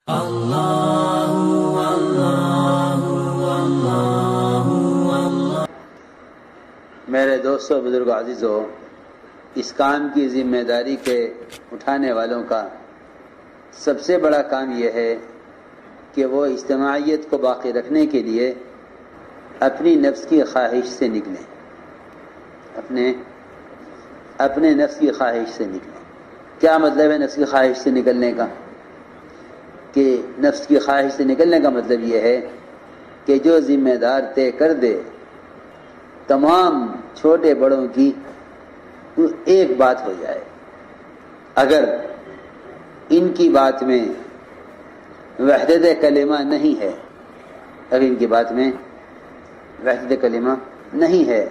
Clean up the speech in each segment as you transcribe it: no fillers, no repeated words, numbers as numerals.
میرے دوستوں، بزرگ عزیزوں، اس کام کی ذمہ داری کے اٹھانے والوں کا سب سے بڑا کام یہ ہے کہ وہ اجتماعیت کو باقی رکھنے کے لیے اپنی نفس کی خواہش سے نکلیں، اپنے نفس کی خواہش سے نکلیں۔ کیا مطلب ہے نفس کی خواہش سے نکلنے کا؟ کہ نفس کی خواہش سے نکلنے کا مطلب یہ ہے کہ جو ذمہ دار طے کر دے تمام چھوٹے بڑوں کی، تو ایک بات ہو جائے۔ اگر ان کی بات میں وحدت کلمہ نہیں ہے، اگر ان کی بات میں وحدت کلمہ نہیں ہے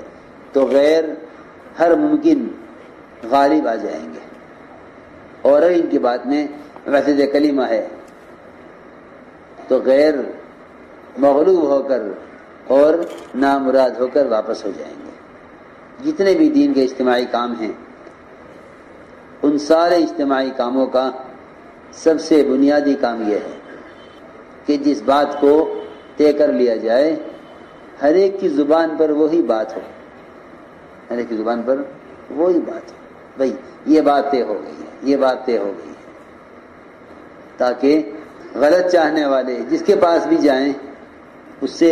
تو غیر ہر ممکن غالب آ جائیں گے، اور اگر ان کی بات میں وحدت کلمہ ہے تو غیر مغلوب ہو کر اور نامراد ہو کر واپس ہو جائیں گے۔ جتنے بھی دین کے اجتماعی کام ہیں، ان سارے اجتماعی کاموں کا سب سے بنیادی کام یہ ہے کہ جس بات کو طے کر لیا جائے ہر ایک کی زبان پر وہی بات ہو، ہر ایک کی زبان پر وہی بات ہو، بھئی یہ بات طے ہو گئی ہے، یہ بات طے ہو گئی ہے، تاکہ غلط چاہنے والے جس کے پاس بھی جائیں اس سے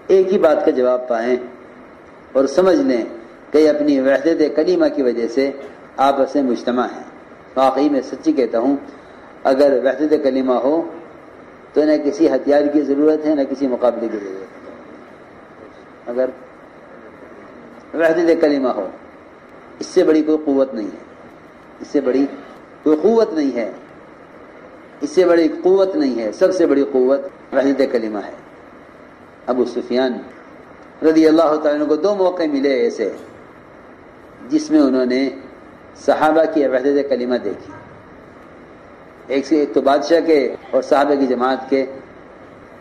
ایک ہی بات کا جواب پائیں اور سمجھ لیں کہ اپنی وحدت کلمہ کی وجہ سے آپس میں مجتمع ہیں۔ واقعی میں سچی کہتا ہوں، اگر وحدت کلمہ ہو تو نہ کسی ہتھیار کی ضرورت ہے نہ کسی مقابلے کی ضرورت ہے۔ اگر وحدت کلمہ ہو، اس سے بڑی کوئی قوت نہیں ہے، اس سے بڑی کوئی قوت نہیں ہے، اس سے بڑی قوت نہیں ہے۔ سب سے بڑی قوت وحدت کلمہ ہے۔ ابو سفیان رضی اللہ تعالیٰ عنہ کو دو موقع ملے ایسے جس میں انہوں نے صحابہ کی وحدت کلمہ دیکھی۔ ایک تو بادشاہ کے اور صحابہ کی جماعت کے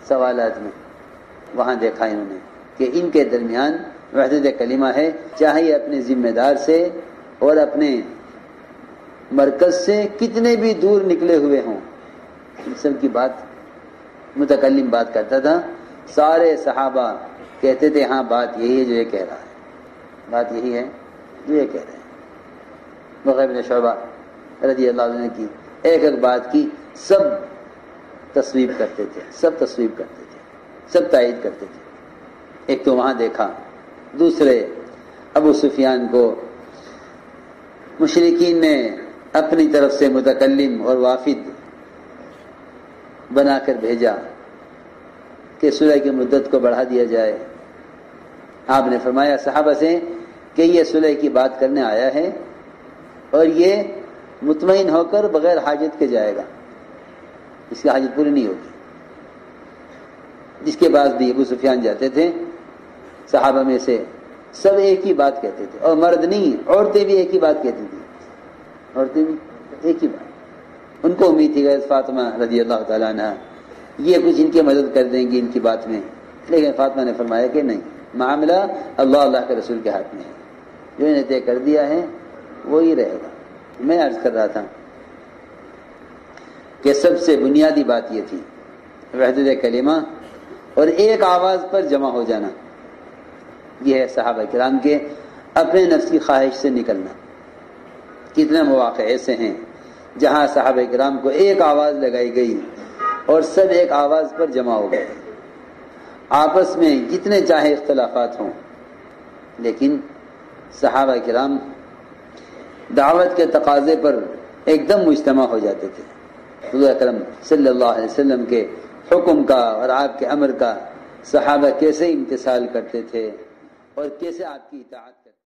سوالات میں وہاں دیکھا انہوں نے کہ ان کے درمیان وحدت کلمہ ہے، چاہے اپنے ذمہ دار سے اور اپنے مرکز سے کتنے بھی دور نکلے ہوئے ہوں، ان سب کی بات متکلم بات کرتا تھا، سارے صحابہ کہتے تھے ہاں بات یہی ہے جو یہ کہہ رہا ہے، بات یہی ہے جو یہ کہہ رہے ہیں۔ مغیرہ بن شعبہ رضی اللہ عنہ کی ایک ایک بات کی سب تصویب کرتے تھے، سب تصویب کرتے تھے، سب تائید کرتے تھے۔ ایک تو وہاں دیکھا، دوسرے ابو سفیان کو مشرکین نے اپنی طرف سے متکلم اور وافد بنا کر بھیجا کہ صلح کی مدت کو بڑھا دیا جائے۔ آپ نے فرمایا صحابہ سے کہ یہ صلح کی بات کرنے آیا ہے اور یہ مطمئن ہو کر بغیر حاجت کے جائے گا، اس کی حاجت پوری نہیں ہوگی۔ جس کے پاس بھی ابو سفیان جاتے تھے صحابہ میں سے سب ایک ہی بات کہتے تھے، اور مرد نہیں عورتیں بھی ایک ہی بات کہتی تھی، عورتیں بھی ایک ہی بات۔ ان کو امید تھی کہ فاطمہ رضی اللہ تعالیٰ عنہ یہ کچھ ان کی مدد کر دیں گی ان کی بات میں، لیکن فاطمہ نے فرمایا کہ نہیں، معاملہ اللہ کے رسول کے ہاتھ میں ہے، جو انہیں طے کر دیا ہے وہی رہے گا۔ میں عرض کر رہا تھا کہ سب سے بنیادی بات یہ تھی وحدت کلمہ اور ایک آواز پر جمع ہو جانا۔ یہ ہے صحابہ کرام کے اپنے نفس کی خواہش سے نکلنا۔ کتنے مواقع ایسے ہیں جہاں صحابہ کرام کو ایک آواز لگائی گئی اور سب ایک آواز پر جمع ہو گئے، آپس میں جتنے چاہے اختلافات ہوں، لیکن صحابہ کرام دعوت کے تقاضے پر ایک دم مجتمع ہو جاتے تھے۔ حضور اکرم صلی اللہ علیہ وسلم کے حکم کا اور آپ کے امر کا صحابہ کیسے امتثال کرتے تھے اور کیسے آپ کی اطاعت